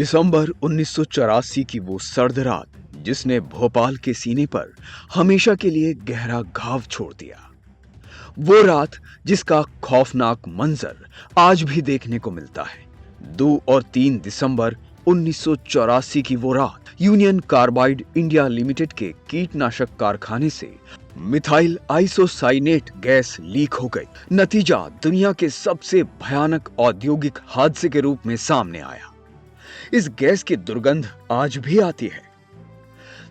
दिसंबर 1984 की वो सर्द रात जिसने भोपाल के सीने पर हमेशा के लिए गहरा घाव छोड़ दिया। वो रात जिसका खौफनाक मंजर आज भी देखने को मिलता है। 2 और 3 दिसंबर 1984 की वो रात यूनियन कार्बाइड इंडिया लिमिटेड के कीटनाशक कारखाने से मिथाइल आइसोसाइनेट गैस लीक हो गई। नतीजा दुनिया के सबसे भयानक औद्योगिक हादसे के रूप में सामने आया। इस गैस की दुर्गंध आज भी आती है।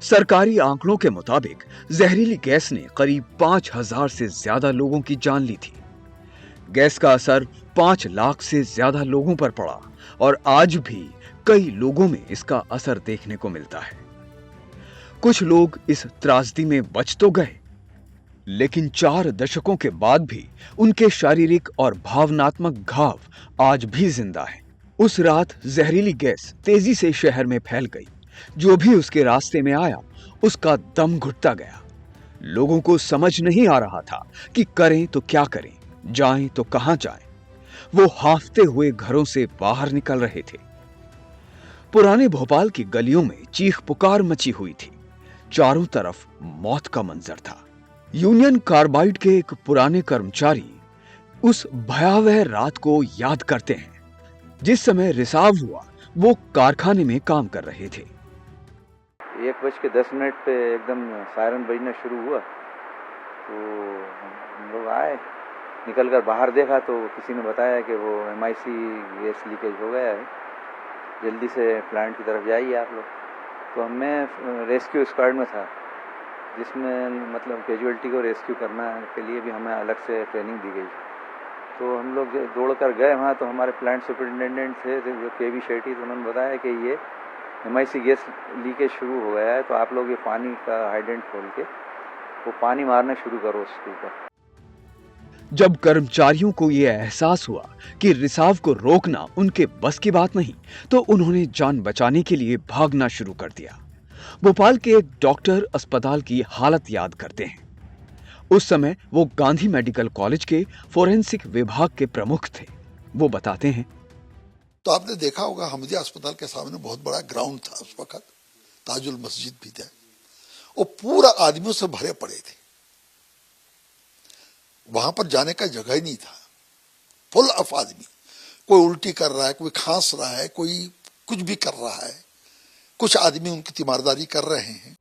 सरकारी आंकड़ों के मुताबिक जहरीली गैस ने करीब 5000 से ज्यादा लोगों की जान ली थी। गैस का असर 5 लाख से ज्यादा लोगों पर पड़ा और आज भी कई लोगों में इसका असर देखने को मिलता है। कुछ लोग इस त्रासदी में बच तो गए, लेकिन 4 दशकों के बाद भी उनके शारीरिक और भावनात्मक घाव आज भी जिंदा है। उस रात जहरीली गैस तेजी से शहर में फैल गई। जो भी उसके रास्ते में आया उसका दम घुटता गया। लोगों को समझ नहीं आ रहा था कि करें तो क्या करें, जाएं तो कहां जाएं। वो हांफते हुए घरों से बाहर निकल रहे थे। पुराने भोपाल की गलियों में चीख पुकार मची हुई थी। चारों तरफ मौत का मंजर था। यूनियन कार्बाइड के एक पुराने कर्मचारी उस भयावह रात को याद करते हैं। जिस समय रिसाव हुआ वो कारखाने में काम कर रहे थे। 1:10 पे एकदम सायरन बजना शुरू हुआ तो हम लोग आए, निकल कर बाहर देखा तो किसी ने बताया कि वो MIC गैस लीकेज हो गया है, जल्दी से प्लांट की तरफ जाइए आप लोग। तो मैं रेस्क्यू स्क्वाड में था, जिसमें मतलब कैजुअल्टी को रेस्क्यू करना के लिए भी हमें अलग से ट्रेनिंग दी गई। तो हम लोग दौड़ कर गए वहाँ, तो हमारे प्लांट सुपरिटेंडेंट थे जो KB शेट्टी, तो उन्होंने बताया कि ये MIC गैस लीकेज शुरू हो गया है, तो आप लोग ये पानी का हाइडेंट खोल के वो पानी मारना शुरू करो उसके ऊपर। जब कर्मचारियों को यह एहसास हुआ कि रिसाव को रोकना उनके बस की बात नहीं, तो उन्होंने जान बचाने के लिए भागना शुरू कर दिया। भोपाल के एक डॉक्टर अस्पताल की हालत याद करते हैं। उस समय वो गांधी मेडिकल कॉलेज के फोरेंसिक विभाग के प्रमुख थे। वो बताते हैं, तो आपने देखा होगा हमदिया अस्पताल के सामने बहुत बड़ा ग्राउंड था उस वक्त, ताजुल मस्जिद भी था, वो पूरा आदमियों से भरे पड़े थे। वहां पर जाने का जगह ही नहीं था। फुल ऑफ आदमी, कोई उल्टी कर रहा है, कोई खांस रहा है, कोई कुछ भी कर रहा है, कुछ आदमी उनकी तीमारदारी कर रहे हैं।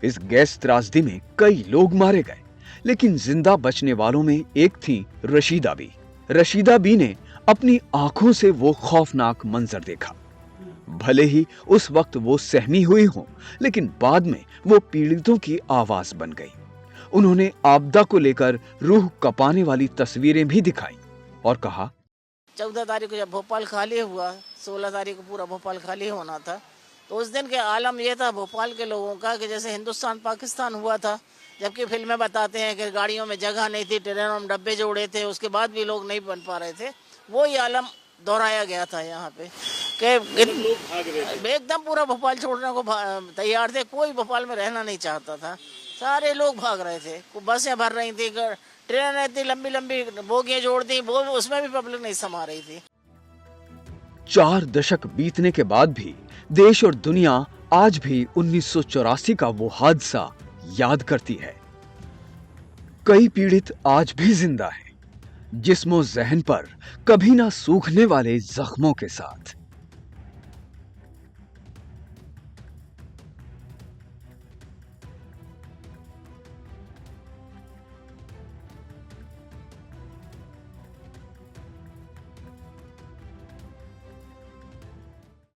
इस गैस त्रासदी में कई लोग मारे गए, लेकिन जिंदा बचने वालों में एक थी रशीदा बी। रशीदा बी ने अपनी आंखों से वो खौफनाक मंजर देखा। भले ही उस वक्त वो सहमी हुई हो, लेकिन बाद में वो पीड़ितों की आवाज बन गई। उन्होंने आपदा को लेकर रूह कपाने वाली तस्वीरें भी दिखाई और कहा, 14 तारीख को जब भोपाल खाली हुआ, 16 तारीख को पूरा भोपाल खाली होना था, तो उस दिन के आलम ये था भोपाल के लोगों का कि जैसे हिंदुस्तान पाकिस्तान हुआ था। जबकि फिल्में बताते हैं कि गाड़ियों में जगह नहीं थी, ट्रेनों में डब्बे जोड़े थे, उसके बाद भी लोग नहीं बन पा रहे थे। वो ही आलम दोहराया गया था यहाँ पे कि एकदम पूरा भोपाल छोड़ने को तैयार थे। कोई भोपाल में रहना नहीं चाहता था, सारे लोग भाग रहे थे। बसें भर रही थी, ट्रेनें थी, लंबी लंबी बोगियां जोड़ दी, वो उसमें भी पब्लिक नहीं समा रही थी। 4 दशक बीतने के बाद भी देश और दुनिया आज भी 1984 का वो हादसा याद करती है। कई पीड़ित आज भी जिंदा हैं, जिस्मो ज़हन पर कभी ना सूखने वाले जख्मों के साथ।